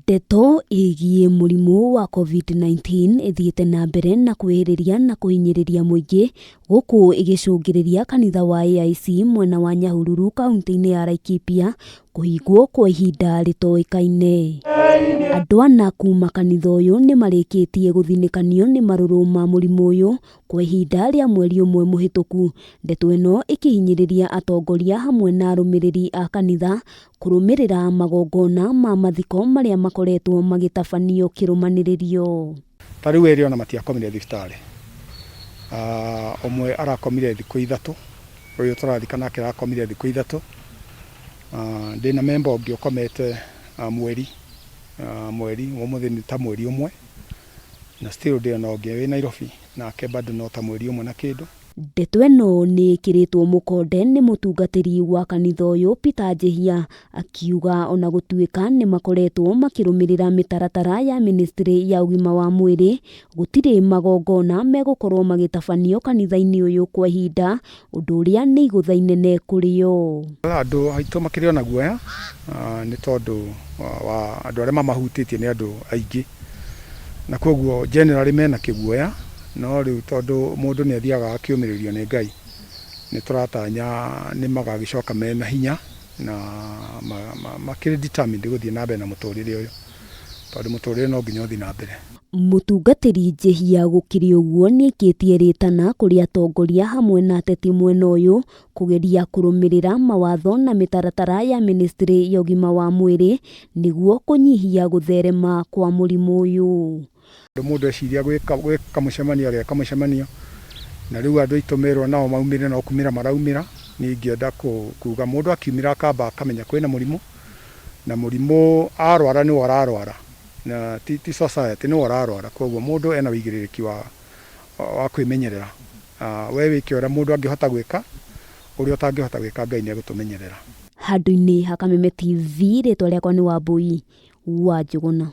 Ndeto ĩgiĩ mũrimũ wa COVID-19 ĩthiĩte na mbere na kwĩhĩrĩria na kũhinyĩrĩria mũingĩ gũkũ ĩgĩcũngĩrĩria kanitha wa AIC mwena wa Nyahururu kaunti-inĩ ya Laikipia kũhingwo kwa ihinda rĩtoĩkaine. Andũ ana kuma kanitha ũyũ nĩ marĩkĩtie gũthinĩkanio nĩ marũrũ ma mũrimũ ũyũ kwa ihinda rĩa mweri ũmwe mũhĩtũku. Ndeto ĩno ĩkĩhinyĩrĩria atongoria hamwe na arũmĩrĩri a kanitha kũrũmĩrĩra magongona ma mathiko marĩa makoretwo magĩtabanio kĩrũmanĩrĩrio. Tarĩu erĩ ona matiakomire thibitarĩ. Ũmwe arakomire thikũ ithatũ, ũyũ tũrathika nake arakomire thikũ ithatũ. Ndĩna memba ũngĩ ũkomete mweri ũmũthĩ nĩ ta mweri ũmwe, na still ndĩna ũngĩ wĩ Nairobi nake bado no ta mweri ũmwe na kĩndũ. Ndeto ĩno nĩ ĩkĩrĩtwo mũkonde nĩ mũtungatĩri wa kanitha ũyũ Peter Njihia, akiuga ona gũtuĩka nĩ makoretwo makĩrũmĩrĩra mĩtaratara ya ministry ya ũgima wa mwĩrĩ, gũtirĩ magongona megũkorwo magĩtabanio kanitha-inĩ ũyũ kwa ihinda, ũndũ ũrĩa nĩ igũtha inene kũrĩ o. Andũ aitũ makĩrĩ ona guoya nĩ tondũ wa andũ arĩa mamahutĩtie nĩ andũ aingĩ, na koguo generally mena kĩguoya, no rĩu tondũ mũndũ nĩ athiaga akĩũmĩrĩrio nĩ Ngai, nĩ tũratanya nĩ magagĩcoka mena hinya na makĩrĩ determined gũthiĩ na mbere na mũtũrĩre ũyũ, tondũ mũtũrĩre no nginya ũthiĩ na mbere. Mũtungatĩri Njihia gũkĩrĩ ũguo nĩ ĩkĩtie rĩtana kũrĩ atongoria hamwe na ateti mwena ũyũ kũgeria kũrũmĩrĩra mawatho na mĩtaratara ya ministry ya ũgima wa mwĩrĩ nĩguo kũnyihia gũtherema kwa mũrimũ ũyũ. Mũndũ eciria gwĩka mũcemanio ageka mũcemanio, na rĩu andũ aitũ merwo nao maumĩre no kumĩra maraumĩra. Niĩ ingĩenda kuga mũndũ akiumĩra akamba akamenya kwĩna mũrimũ, na mũrimũ arwara nĩ ararwara, na ti society nĩ ararwara, koguo mũndũ ena wĩigĩrĩrĩki wa kwĩmenyerera. We wĩke ũrĩa mũndũ angĩhota gwĩka, ũrĩa ũtangĩhota gwĩka Ngai nĩ egũtũmenyerera. Handũ-inĩ ha Kameme TV, rĩtwa rĩakwa nĩ Wambui wa Njũgũna.